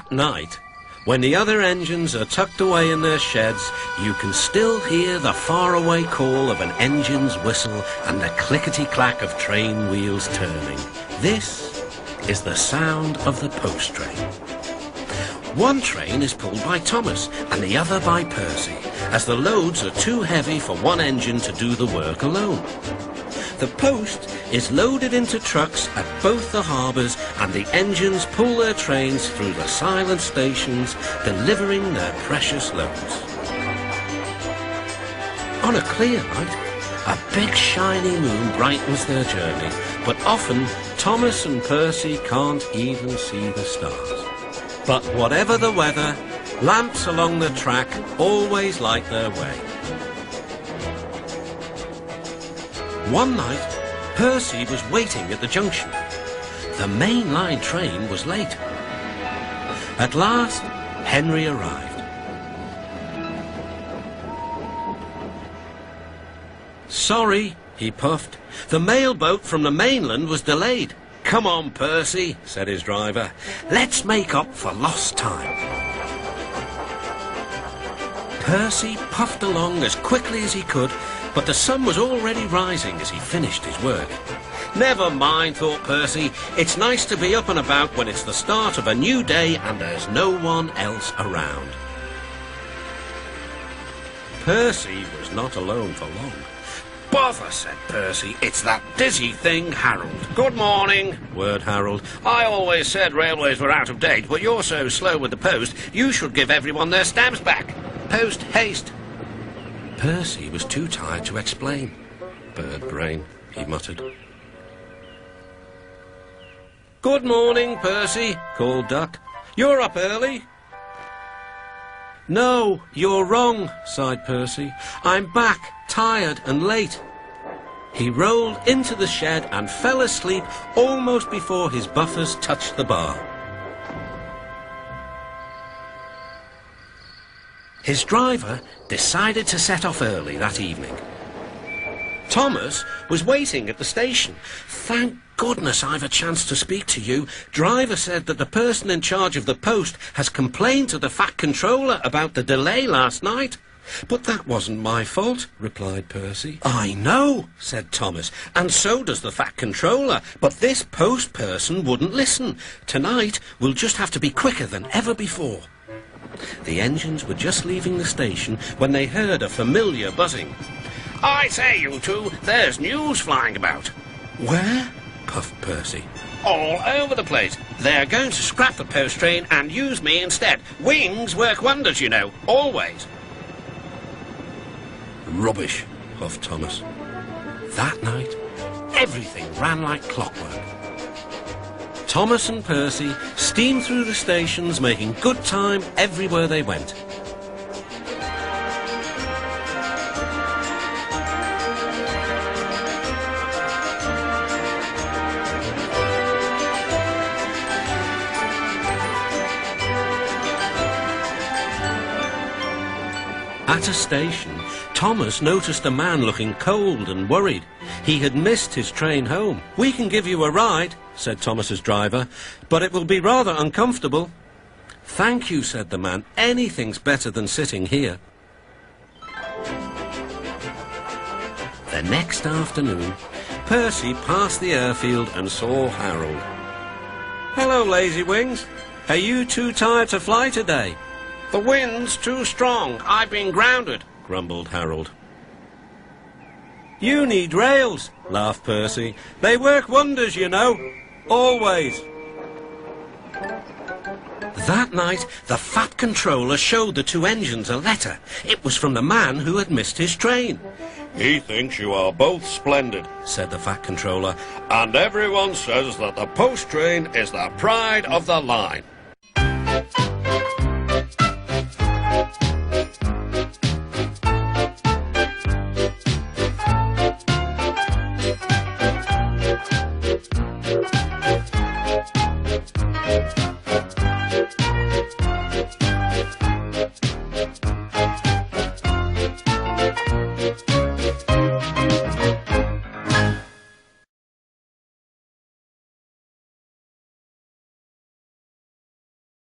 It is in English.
At night, when the other engines are tucked away in their sheds, you can still hear the faraway call of an engine's whistle and the clickety-clack of train wheels turning. This is the sound of the post train. One train is pulled by Thomas and the other by Percy, as the loads are too heavy for one engine to do the work alone. The post is loaded into trucks at both the harbours, and the engines pull their trains through the silent stations, delivering their precious loads. On a clear night, a big shiny moon brightens their journey, but often Thomas and Percy can't even see the stars. But whatever the weather, lamps along the track always light their way. One night, Percy was waiting at the junction. The main line train was late. At last, Henry arrived. "Sorry," he puffed. "The mail boat from the mainland was delayed." "Come on, Percy," said his driver. "Let's make up for lost time." Percy puffed along as quickly as he could, but the sun was already rising as he finished his work. "Never mind," thought Percy. "It's nice to be up and about when it's the start of a new day and there's no one else around." Percy was not alone for long. "Bother," said Percy. "It's that dizzy thing, Harold." "Good morning," whirred Harold. "I always said railways were out of date, but you're so slow with the post, you should give everyone their stamps back. Post haste." Percy was too tired to explain. "Bird brain," he muttered. "Good morning, Percy," called Duck. "You're up early." "No, you're wrong," sighed Percy. "I'm back, tired and late." He rolled into the shed and fell asleep almost before his buffers touched the bar. His driver decided to set off early that evening. Thomas was waiting at the station. "Thank goodness I've a chance to speak to you. Driver said that the person in charge of the post has complained to the Fat Controller about the delay last night." "But that wasn't my fault," replied Percy. "I know," said Thomas, "and so does the Fat Controller, but this post person wouldn't listen. Tonight we'll just have to be quicker than ever before." The engines were just leaving the station when they heard a familiar buzzing. "I say, you two, there's news flying about." "Where?" puffed Percy. "All over the place. They're going to scrap the post train and use me instead. Wings work wonders, you know, always." "Rubbish," puffed Thomas. That night, everything ran like clockwork. Thomas and Percy steamed through the stations, making good time everywhere they went. At a station, Thomas noticed a man looking cold and worried. He had missed his train home. "We can give you a ride," said Thomas's driver, "but it will be rather uncomfortable." "Thank you," said the man. "Anything's better than sitting here." The next afternoon, Percy passed the airfield and saw Harold. "Hello, Lazy Wings. Are you too tired to fly today?" "The wind's too strong. I've been grounded," grumbled Harold. "You need rails," laughed Percy. "They work wonders, you know. Always." That night, the Fat Controller showed the two engines a letter. It was from the man who had missed his train. "He thinks you are both splendid," said the Fat Controller, "and everyone says that the post train is the pride of the line."